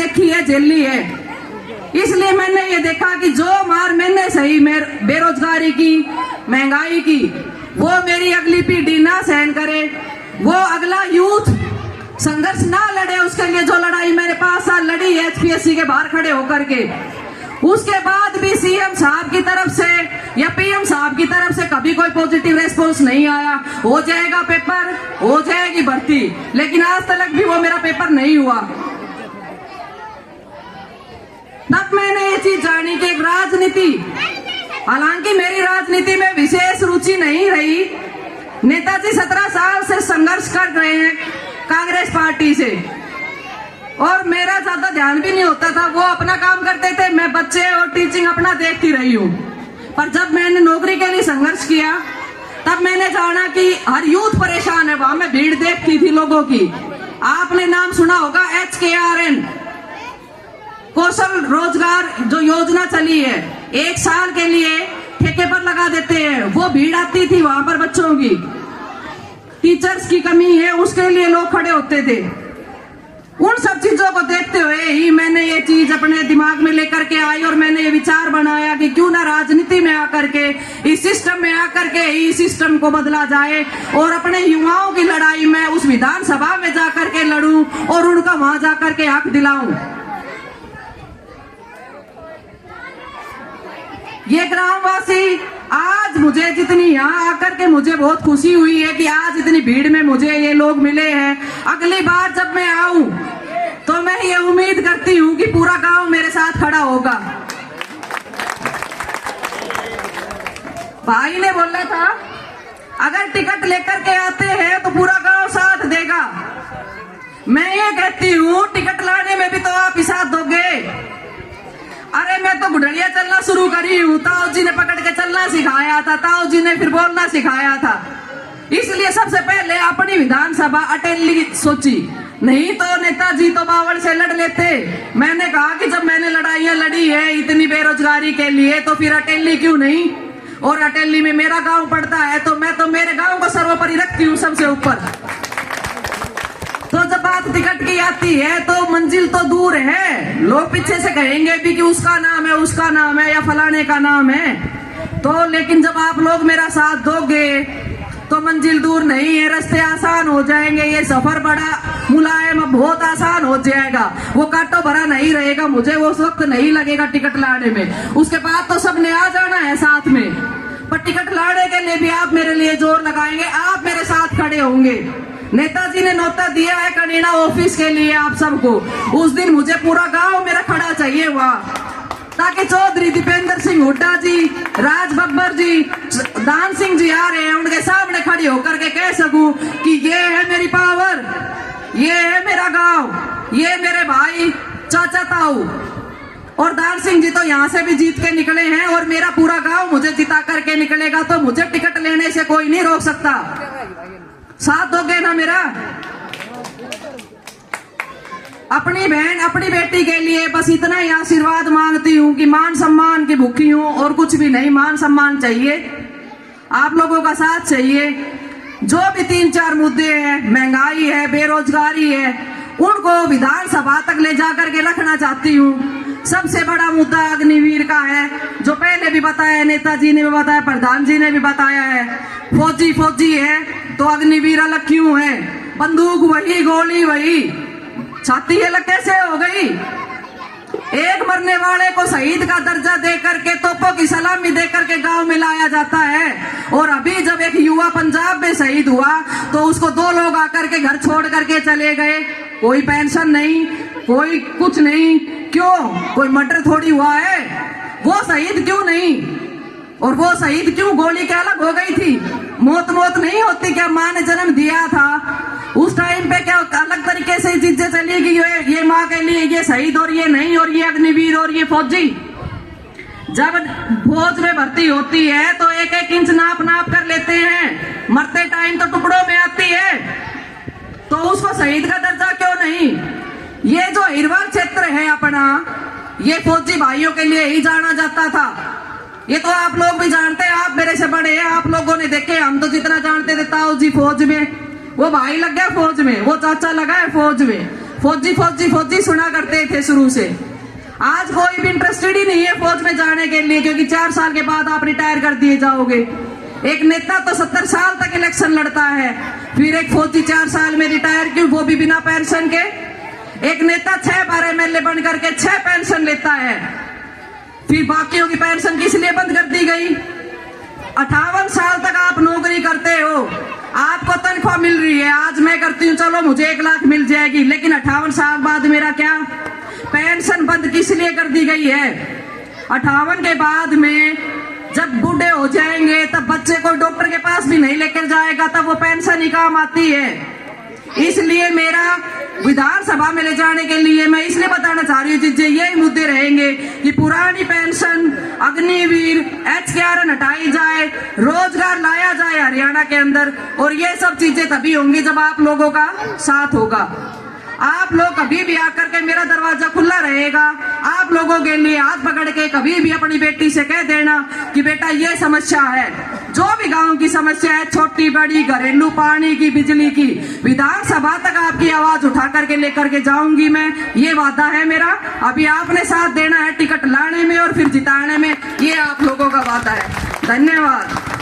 देखी है, झेली है। इसलिए मैंने ये देखा कि जो मार मैंने सही बेरोजगारी की, महंगाई की, वो मेरी अगली पीढ़ी ना सहन करे, वो अगला यूथ संघर्ष ना लड़े। उसके लिए जो लड़ाई मैंने 5 साल लड़ी है HPSC के बाहर खड़े होकर के, उसके बाद भी CM साहब की तरफ से या PM साहब की तरफ से कभी कोई पॉजिटिव रेस्पॉन्स नहीं आया। हो जाएगा पेपर, हो जाएगी भर्ती, लेकिन आज तक भी वो मेरा पेपर नहीं हुआ। तब मैंने ये चीज जानी कि एक राजनीति, हालांकि मेरी राजनीति में विशेष रुचि नहीं रही। नेताजी 17 साल से संघर्ष कर रहे हैं कांग्रेस पार्टी से, और मेरा ज्यादा ध्यान भी नहीं होता था। वो अपना काम करते थे, मैं बच्चे और टीचिंग अपना देखती रही हूँ। पर जब मैंने नौकरी के लिए संघर्ष किया, तब मैंने जाना कि हर यूथ परेशान है। वहां मैं भीड़ देखती थी लोगों की। आपने नाम सुना होगा HKRN, कौशल रोजगार जो योजना चली है, 1 साल के लिए ठेके पर लगा देते हैं। वो भीड़ आती थी वहां पर, बच्चों की, टीचर्स की कमी है, उसके लिए लोग खड़े होते थे। उन सब चीजों को देखते हुए ही मैंने ये चीज अपने दिमाग में लेकर के आई, और मैंने ये विचार बनाया कि क्यों ना राजनीति में आकर के, इस सिस्टम में आकर के ही सिस्टम को बदला जाए, और अपने युवाओं की लड़ाई में उस विधानसभा में जाकर के लड़ूं और उनका वहां जाकर के हक दिलाऊं। ये ग्रामवासी आज मुझे जितनी यहाँ आकर के मुझे बहुत खुशी हुई है कि आज इतनी भीड़ में मुझे ये लोग मिले हैं। अगली बार जब मैं आऊं तो मैं ये उम्मीद करती हूँ कि पूरा गांव मेरे साथ खड़ा होगा। भाई ने बोला था अगर टिकट लेकर के आते हैं तो पूरा गांव साथ देगा। मैं ये कहती हूँ टिकट लाने में भी तो आप ही साथ दोगे। अरे मैं तो गुडरिया चलना शुरू करी हूँ, ताऊ जी ने पकड़ के चलना सिखाया था, ताऊ जी ने फिर बोलना सिखाया था। इसलिए सबसे पहले अपनी विधानसभा अटेली सोची, नहीं तो नेताजी तो बावल से लड़ लेते। मैंने कहा कि जब मैंने लड़ाइयां लड़ी है इतनी बेरोजगारी के लिए, तो फिर अटेली क्यों नहीं, और अटेली में मेरा गांव पड़ता है, तो मैं तो मेरे गांव को सर्वोपरि रखती हूँ सबसे ऊपर। तो जब बात टिकट की आती है तो मंजिल तो दूर है, लोग पीछे से कहेंगे भी कि उसका नाम है, उसका नाम है, या फलाने का नाम है, तो लेकिन जब आप लोग मेरा साथ दोगे तो मंजिल दूर नहीं है, रास्ते आसान हो जाएंगे। ये सफर बड़ा मुलायम बहुत आसान हो जाएगा, वो कांटो भरा नहीं रहेगा। मुझे वो वक्त नहीं लगेगा टिकट लाने में। उसके बाद तो सबने आ जाना है साथ में, पर टिकट लाने के लिए भी आप मेरे लिए जोर लगाएंगे, आप मेरे साथ खड़े होंगे। नेताजी ने न्योता दिया है कनीना ऑफिस के लिए आप सबको, उस दिन मुझे पूरा गांव मेरा खड़ा चाहिए वहाँ, ताकि चौधरी दीपेंद्र सिंह हुड्डा जी, राज बब्बर जी, दान सिंह जी आ रहे हैं, उनके सामने खड़ी होकर के कह सकूं कि ये है मेरी पावर, ये है मेरा गांव, ये मेरे भाई चाचा ताऊ। और दान सिंह जी तो यहाँ से भी जीत के निकले हैं, और मेरा पूरा गांव मुझे जिता करके निकलेगा, तो मुझे टिकट लेने से कोई नहीं रोक सकता। साथ दोगे ना मेरा? अपनी बहन अपनी बेटी के लिए बस इतना ही आशीर्वाद मांगती हूँ कि मान सम्मान की भूखी हूँ, और कुछ भी नहीं। मान सम्मान चाहिए, आप लोगों का साथ चाहिए। जो भी 3-4 मुद्दे हैं, महंगाई है, बेरोजगारी है, उनको विधानसभा तक ले जाकर के रखना चाहती हूँ। सबसे बड़ा मुद्दा अग्निवीर का है, जो पहले भी बताया, नेताजी ने भी बताया, प्रधान जी ने भी बताया है। फौजी है तो अग्निवीर अलग क्यों है? बंदूक वही, गोली वही, छाती अलग कैसे हो गई? एक मरने वाले को शहीद का दर्जा दे करके, तोपों की सलामी दे करके गांव में लाया जाता है। और अभी जब एक युवा पंजाब में शहीद हुआ तो उसको 2 लोग आकर के घर छोड़ करके चले गए, कोई पेंशन नहीं, कोई कुछ नहीं। क्यों? कोई मर्डर थोड़ी हुआ है, वो शहीद क्यों नहीं? और वो शहीद क्यों? गोली क्या अलग हो गई थी? मौत नहीं होती क्या? माँ ने जन्म दिया था उस टाइम पे, क्या अलग तरीके से चीजें चली गई? ये माँ के लिए ये शहीद और ये नहीं, और ये अग्निवीर और ये फौजी। जब फौज में भर्ती होती है तो 1-1 इंच नाप कर लेते हैं, मरते टाइम तो टुकड़ों में आती है, तो उसको शहीद का दर्जा क्यों नहीं? ये जो हिरवार क्षेत्र है अपना, ये फौजी भाइयों के लिए ही जाना जाता था। ये तो आप लोग भी जानते हैं, आप मेरे से बड़े हैं, आप लोगों ने देखे। हम तो जितना जानते थे, ताऊ जी फौज में, वो भाई लग गया फौज में, वो चाचा लगा है फौज में। फौजी फौजी फौजी सुना करते थे शुरू से। आज कोई भी इंटरेस्टेड ही नहीं है फौज में जाने के लिए, क्योंकि 4 साल के बाद आप रिटायर कर दिए जाओगे। एक नेता तो 70 साल तक इलेक्शन लड़ता है, फिर एक फौजी 4 साल में रिटायर क्यों, वो भी बिना पेंशन के। एक नेता 6 बार एमएलए बन करके 6 पेंशन लेता है, फिर बाकियों की पेंशन किस लिए बंद कर दी गई। 58 साल तक आप नौकरी करते हो, आपको तनख्वाह मिल रही है। आज मैं करती हूँ, चलो मुझे 1 लाख मिल जाएगी, लेकिन 58 साल बाद मेरा क्या, पेंशन बंद किस लिए कर दी गई है। 58 के बाद में जब बूढ़े हो जाएंगे, तब बच्चे को डॉक्टर के पास भी नहीं लेकर जाएगा, तब वो पेंशन ही काम आती है। इसलिए मेरा विधानसभा में ले जाने के लिए मैं इसलिए बताना चाह रही हूँ, चीजें यही मुद्दे रहेंगे कि पुरानी पेंशन, अग्निवीर, HKRN हटाई जाए, रोजगार लाया जाए हरियाणा के अंदर, और ये सब चीजें तभी होंगी जब आप लोगों का साथ होगा। आप लोग कभी भी आकर के, मेरा दरवाजा खुला रहेगा आप लोगों के लिए। हाथ पकड़ के कभी भी अपनी बेटी से कह देना कि बेटा ये समस्या है, जो भी गांव की समस्या है, छोटी बड़ी, घरेलू, पानी की, बिजली की, विधानसभा तक आपकी आवाज उठा करके लेकर के जाऊंगी मैं, ये वादा है मेरा। अभी आपने साथ देना है टिकट लाने में और फिर जिताने में, ये आप लोगों का वादा है। धन्यवाद।